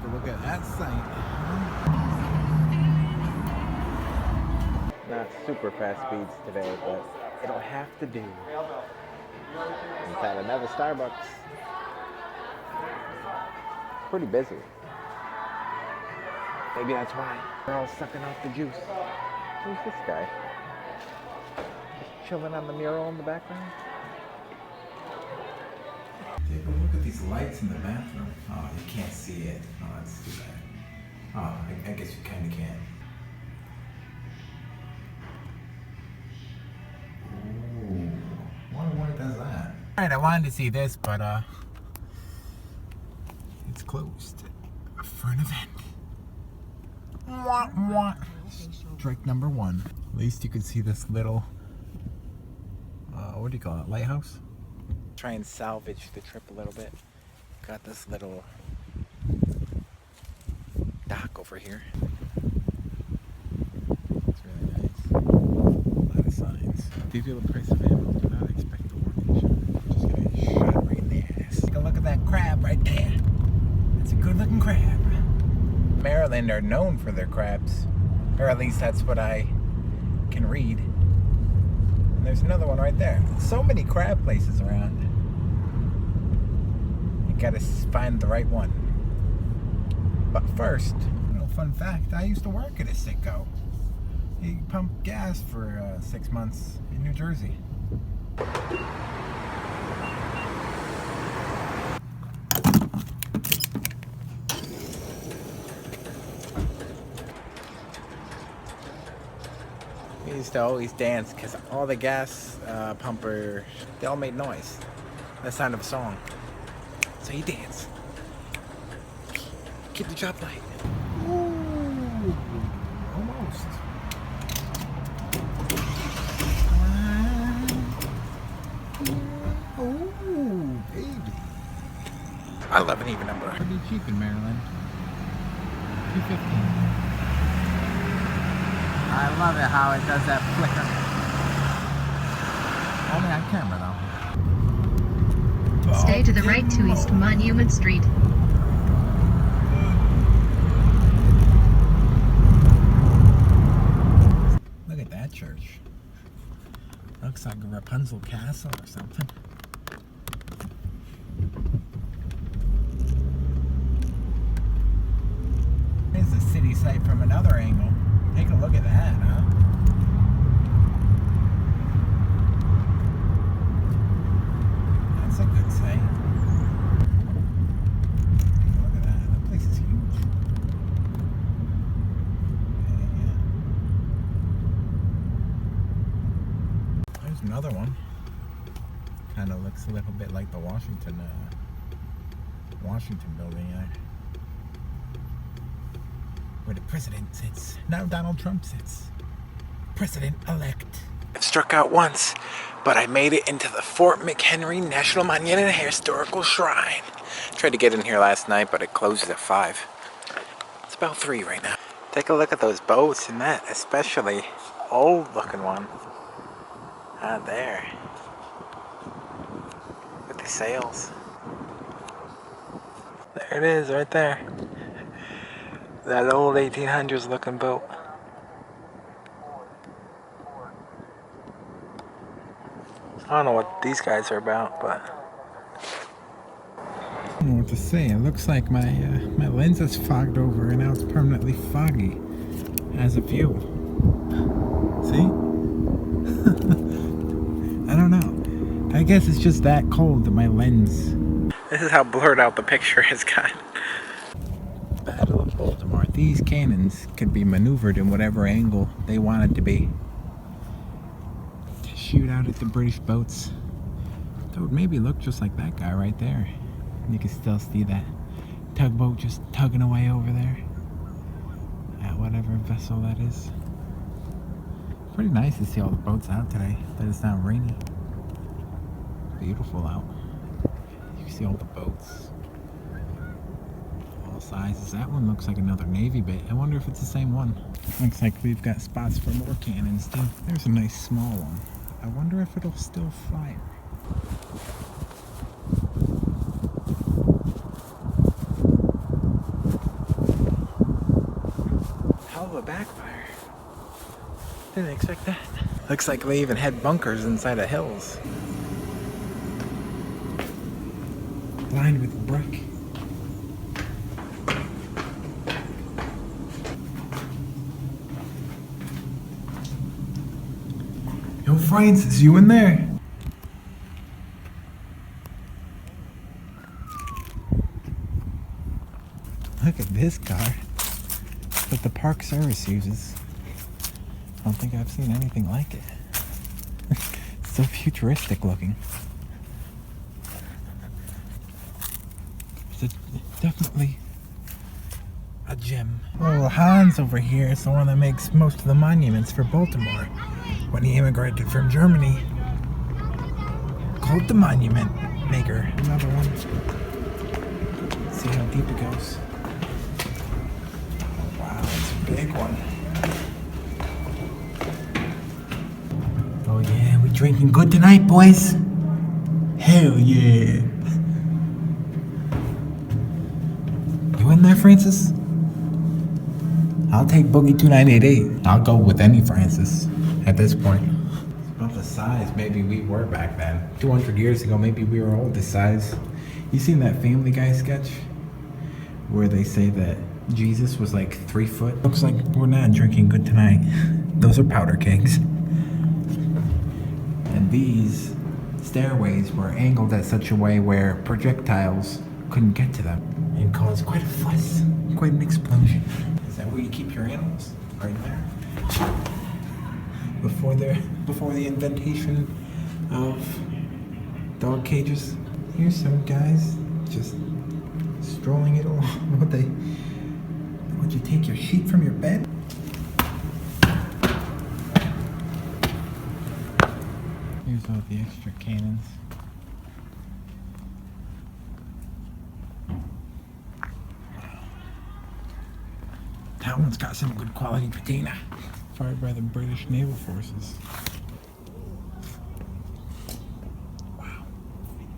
Take a look at that sight. Not super fast speeds today, but it'll have to do. It's at another Starbucks. Pretty busy. Maybe that's why they're all sucking off the juice. Who's this guy? Just chilling on the mural in the background. Take a look at these lights in the bathroom. Oh, you can't see it. Oh, that's too bad. Oh, I guess you kind of can. Ooh, wonder why it does that. All right, I wanted to see this, but it's closed for an event. Mwah, mwah. Strike number one. At least you can see this little, what do you call it, lighthouse? Try and salvage the trip a little bit. Got this little dock over here. It's really nice. A lot of signs. Do you feel the price of ammo? Do not expect a warning shot. Just gonna get shot right in the ass. Take a look at that crab right there. That's a good looking crab. Maryland are known for their crabs. Or at least that's what I can read. And there's another one right there. So many crab places around. You gotta find the right one. But first, fun fact, I used to work at a Citgo. He pumped gas for 6 months in New Jersey. We used to always dance because all the gas pumpers, they all made noise. The sound of a song. So you dance. Keep the job light. Ooh, almost. Oh, baby. I love an even number. Pretty cheap in Maryland. $2.15. I love it how it does that flicker. Only on camera though. Stay to the right to East Monument Street. Look at that church. Looks like a Rapunzel castle or something. Here's the city site from another angle. Take a look at that, huh? That's a good sight. Look at that. That place is huge. Yeah. There's another one. Kind of looks a little bit like the Washington building there. Where the president sits. Now Donald Trump sits. President-elect. I've struck out once, but I made it into the Fort McHenry National Monument and Historical Shrine. Tried to get in here last night, but it closes at 5. It's about 3 right now. Take a look at those boats and that especially old looking one. Out there. With the sails. There it is right there. That old 1800s looking boat. I don't know what these guys are about, but I don't know what to say. It looks like my lens is fogged over and now it's permanently foggy as a view. See? I don't know. I guess it's just that cold that my lens. This is how blurred out the picture has gotten. Battle of Baltimore. These cannons could be maneuvered in whatever angle they want it to be. To shoot out at the British boats. That would maybe look just like that guy right there. You can still see that tugboat just tugging away over there. At whatever vessel that is. Pretty nice to see all the boats out today. That it's not rainy. Beautiful out. You can see all the boats. Sizes. That one looks like another Navy bit. I wonder if it's the same one. Looks like we've got spots for more cannons too. There's a nice small one. I wonder if it'll still fire. a backfire. Didn't expect that. Looks like they even had bunkers inside of hills. Lined with brick. Yo, Francis, you in there? Look at this car that the Park Service uses. I don't think I've seen anything like it. It's so futuristic looking. It's definitely a gem. Oh, Hans over here is the one that makes most of the monuments for Baltimore. When he immigrated from Germany, called the monument maker. Another one. Let's see how deep it goes. Oh, wow, it's a big one. Oh yeah, we drinking good tonight, boys? Hell yeah. You in there, Francis? I'll take Boogie 2988. I'll go with any Francis at this point. It's about the size maybe we were back then. 200 years ago, maybe we were all this size. You seen that Family Guy sketch? Where they say that Jesus was like 3 foot? Looks like we're not drinking good tonight. Those are powder kegs. And these stairways were angled at such a way where projectiles couldn't get to them and caused quite a fuss, quite an explosion. Is that where you keep your animals? Right there? Before the invention of dog cages. Here's some guys just strolling it along. Would you take your sheet from your bed? Here's all the extra cannons. That one's got some good quality patina. Fired by the British Naval Forces. Wow.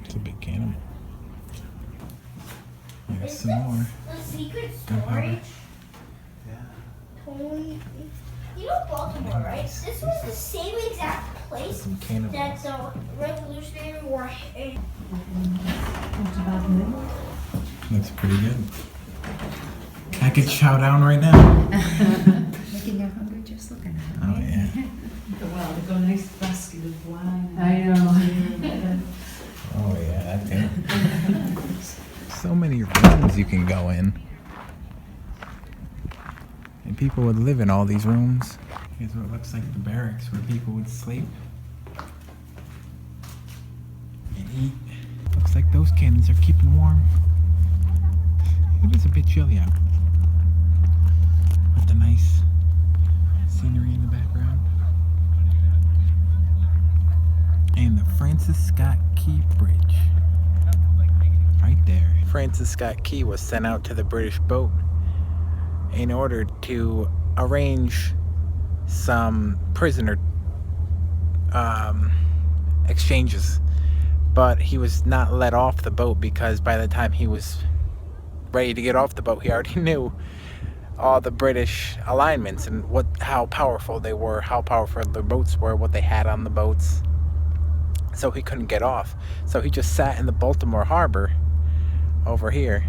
It's a big cannon. There's some more. The secret Gunpowder. storage? Totally. You know Baltimore, right? This was the same exact place Some cannons. that the Revolutionary War hit. Looks pretty good. I could chow down right now. Making you hungry just looking at it. Oh yeah. Well, they've got a nice basket of wine. I know. Oh yeah, that too. So many rooms you can go in. And people would live in all these rooms. Here's what looks like the barracks where people would sleep and eat. Looks like those cannons are keeping warm. It is a bit chilly out. With the nice scenery in the background. And the Francis Scott Key Bridge. Right there. Francis Scott Key was sent out to the British boat in order to arrange some prisoner exchanges. But he was not let off the boat because by the time he was ready to get off the boat, he already knew all the British alignments and how powerful they were, how powerful the boats were, what they had on the boats. So he couldn't get off. So he just sat in the Baltimore harbor over here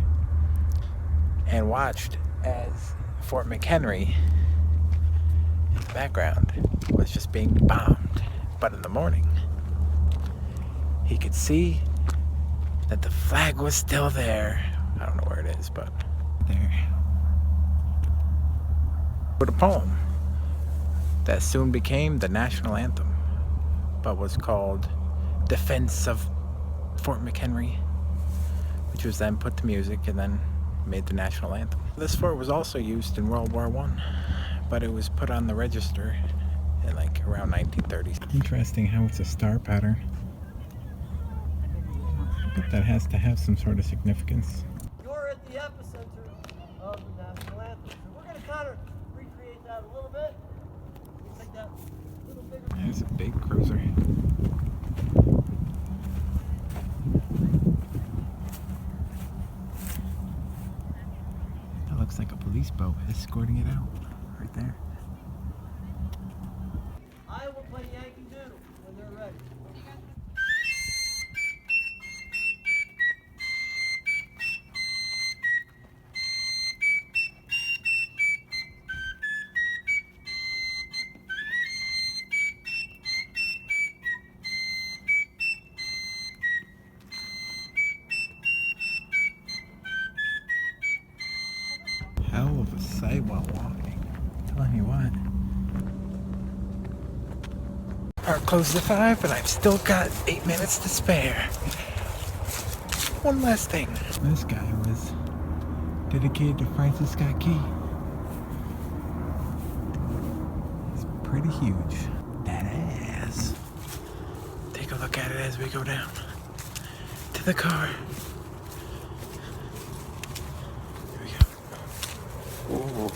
and watched as Fort McHenry in the background was just being bombed. But in the morning, he could see that the flag was still there. I don't know where it is, but there. With a poem that soon became the national anthem, but was called Defense of Fort McHenry, which was then put to music and then made the national anthem. This fort was also used in World War I, but it was put on the register in like around 1930s. Interesting how it's a star pattern. But that has to have some sort of significance. You're at the epicenter of the national anthem. So we're going to kind of recreate that a little bit. Make that a little bigger. There's a big cruiser. That looks like a police boat escorting it out. right there. I will play Yankee Doodle when they're ready. Hell of a sight while walking. Telling you what. Park closes at 5, and I've still got 8 minutes to spare. One last thing. This guy was dedicated to Francis Scott Key. It's pretty huge. That ass. Take a look at it as we go down to the car. Here we go. Ooh,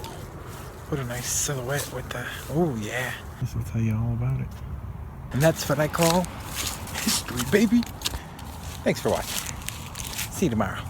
what a nice silhouette with the. Oh yeah. This will tell you all about it. And that's what I call history, baby. Thanks for watching. See you tomorrow.